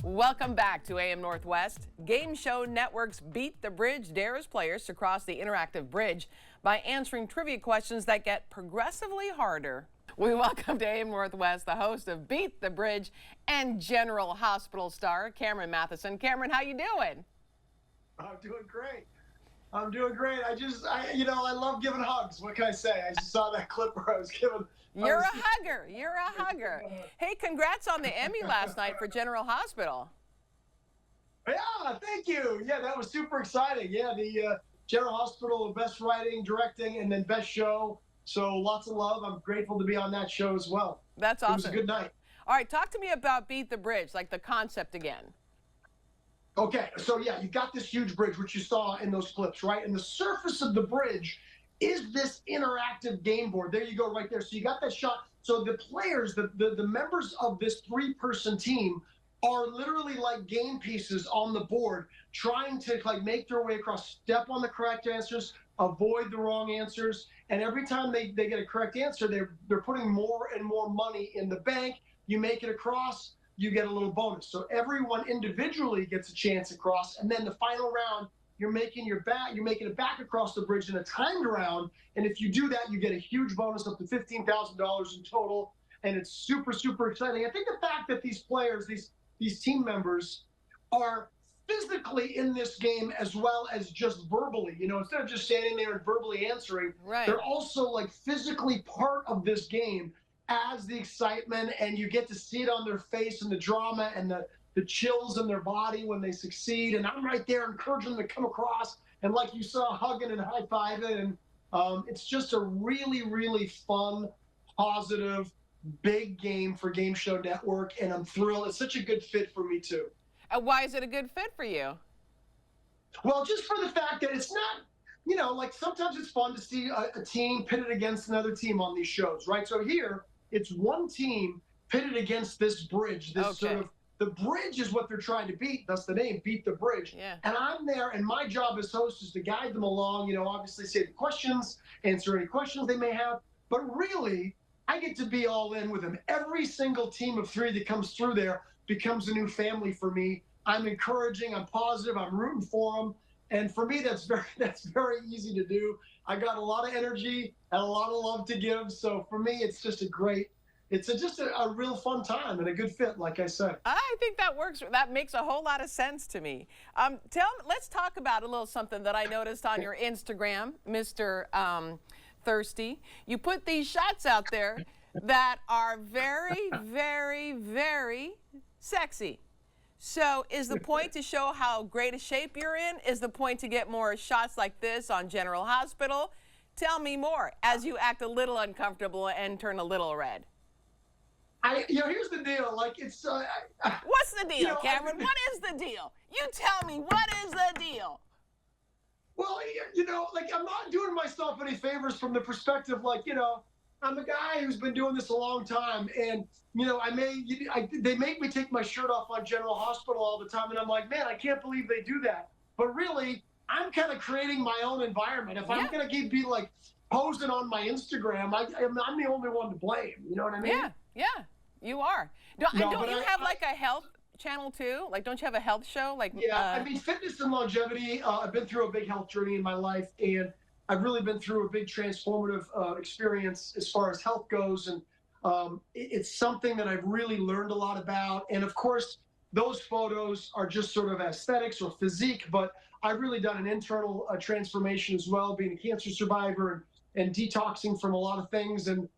Welcome back to AM Northwest. Game Show Network's Beat the Bridge dares players to cross the interactive bridge by answering trivia questions that get progressively harder. We welcome to AM Northwest the host of Beat the Bridge and General Hospital star, Cameron Mathison. Cameron, how you doing? I'm doing great. I'm doing great. I love giving hugs. What can I say? I just saw that clip where I was giving. You're a hugger. You're a hugger. Hey, congrats on the Emmy last night for General Hospital. Yeah, thank you. Yeah, that was super exciting. Yeah, the General Hospital, best writing, directing, and then best show. So lots of love. I'm grateful to be on that show as well. That's awesome. It was a good night. All right, talk to me about Beat the Bridge, like the concept again. Okay, so yeah, you got this huge bridge, which you saw in those clips, right? And the surface of the bridge is this interactive game board. There you go, right there. So you got that shot. So the players, the members of this three-person team are literally like game pieces on the board, trying to like make their way across, step on the correct answers, avoid the wrong answers. And every time they get a correct answer, they're putting more and more money in the bank. You make it across, you get a little bonus. So everyone individually gets a chance across, and then the final round, you're making it back across the bridge in a timed round. And if you do that, you get a huge bonus up to $15,000 in total. And it's super, super exciting. I think the fact that these players, these team members, are physically in this game as well as just verbally. You know, instead of just standing there and verbally answering, right, they're also like physically part of this game as the excitement, and you get to see it on their face and the drama and the chills in their body when they succeed. And I'm right there encouraging them to come across, and like you saw, hugging and high-fiving. And it's just a really, really fun, positive, big game for Game Show Network, and I'm thrilled. It's such a good fit for me, too. Why is it a good fit for you? Well, just for the fact that it's not, you know, like sometimes it's fun to see a team pitted against another team on these shows, right? So here, it's one team pitted against this bridge, this sort of, the bridge is what they're trying to beat. That's the name, Beat the Bridge. Yeah. And I'm there, and my job as host is to guide them along, you know, obviously say the questions, answer any questions they may have. But really, I get to be all in with them. Every single team of three that comes through there becomes a new family for me. I'm encouraging, I'm positive, I'm rooting for them. And for me, that's very easy to do. I got a lot of energy and a lot of love to give. So for me, it's just just a real fun time and a good fit, like I said. I think that works. That makes a whole lot of sense to me. Let's talk about a little something that I noticed on your Instagram, Mr. Thirsty. You put these shots out there that are very, very, very sexy. So is the point to show how great a shape you're in? Is the point to get more shots like this on General Hospital? Tell me more as you act a little uncomfortable and turn a little red. Here's the deal. Like, it's. What's the deal, Cameron? What is the deal? You tell me, what is the deal? Well, like, I'm not doing myself any favors from the perspective, like, I'm a guy who's been doing this a long time, and they make me take my shirt off on General Hospital all the time, and I'm like, man, I can't believe they do that. But really, I'm kind of creating my own environment. If I'm gonna be like posing on my Instagram, I'm the only one to blame. You know what I mean? Yeah, you are. Don't you have like a health channel too? Like, don't you have a health show? Like, I mean, fitness and longevity. I've been through a big health journey in my life, and I've really been through a big transformative experience as far as health goes. And it's something that I've really learned a lot about. And of course, those photos are just sort of aesthetics or physique, but I've really done an internal transformation as well, being a cancer survivor and detoxing from a lot of things, and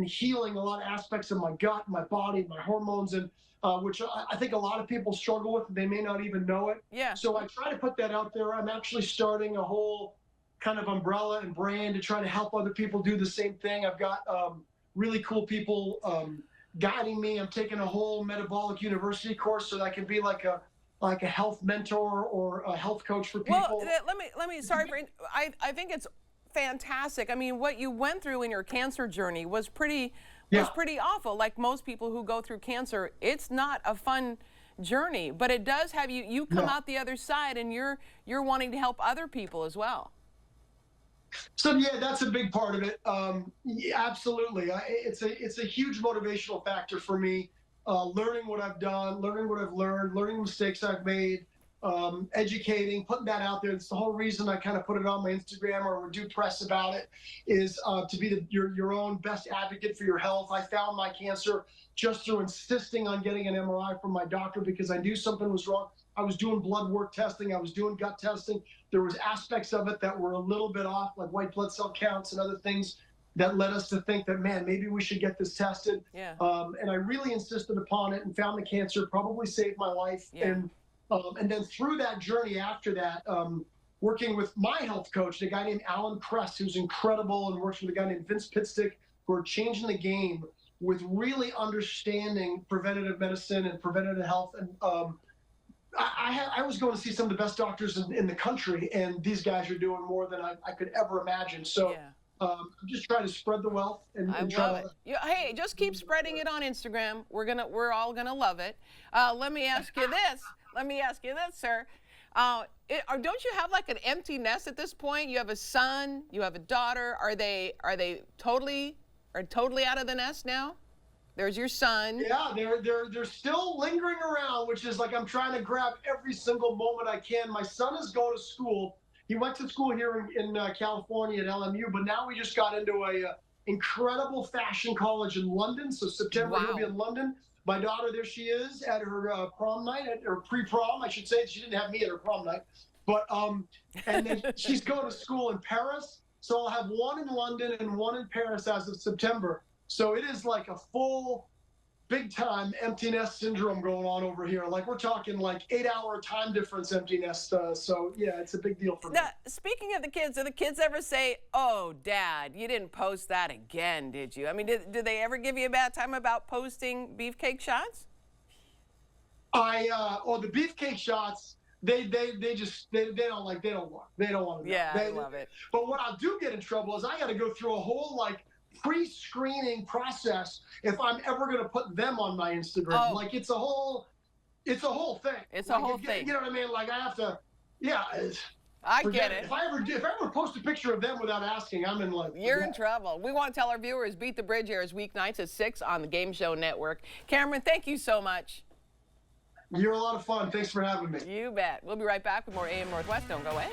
healing a lot of aspects of my gut, my body, my hormones, and which I think a lot of people struggle with. They may not even know it. Yeah. So I try to put that out there. I'm actually starting a whole kind of umbrella and brand to try to help other people do the same thing. I've got really cool people guiding me. I'm taking a whole metabolic university course so that I can be like a health mentor or a health coach for people. Well, let me. Sorry for. I think it's fantastic. I mean, what you went through in your cancer journey was pretty awful. Like most people who go through cancer, it's not a fun journey, but it does have you come out the other side, and you're wanting to help other people as well. So yeah, that's a big part of it. Absolutely, it's a huge motivational factor for me. learning what I've done, learning what I've learned, learning mistakes I've made, educating, putting that out there. It's the whole reason I kind of put it on my Instagram or do press about it, is to be your own best advocate for your health. I found my cancer just through insisting on getting an MRI from my doctor because I knew something was wrong. I was doing blood work testing. I was doing gut testing. There was aspects of it that were a little bit off, like white blood cell counts and other things that led us to think that, man, maybe we should get this tested. Yeah. And I really insisted upon it and found the cancer, probably saved my life. Yeah. And then through that journey after that, working with my health coach, a guy named Alan Kress, who's incredible, and works with a guy named Vince Pitstick, who are changing the game with really understanding preventative medicine and preventative health. And I was going to see some of the best doctors in the country, and these guys are doing more than I could ever imagine. So Yeah. I'm just trying to spread the wealth and I try love it. Hey, just keep spreading it on Instagram. We're all gonna love it. Let me ask you this. Let me ask you this, sir. Don't you have like an empty nest at this point? You have a son, you have a daughter. Are they totally out of the nest now? There's your son. Yeah, they're still lingering around, which is like I'm trying to grab every single moment I can. My son is going to school. He went to school here in California at LMU, but now we just got into a incredible fashion college in London. So September Wow. he'll be in London. My daughter, there she is at her prom night, or pre-prom, I should say. She didn't have me at her prom night, but and then she's going to school in Paris. So I'll have one in London and one in Paris as of September. So it is like a full, big-time empty nest syndrome going on over here. Like we're talking like 8-hour time difference empty nest. So yeah, it's a big deal for me. Now, speaking of the kids, do the kids ever say, "Oh, Dad, you didn't post that again, did you?" I mean, did they ever give you a bad time about posting beefcake shots? The beefcake shots, they don't want to. Yeah, I love it. But what I do get in trouble is I got to go through a whole like pre-screening process if I'm ever going to put them on my Instagram. Oh. Like it's a whole thing. It's like, a whole thing. You know what I mean? Like I have to, yeah. I get it. If I ever post a picture of them without asking, I'm in like. You're in trouble. We want to tell our viewers, Beat the Bridge airs weeknights at 6 on the Game Show Network. Cameron, thank you so much. You're a lot of fun. Thanks for having me. You bet. We'll be right back with more AM Northwest. Don't go away.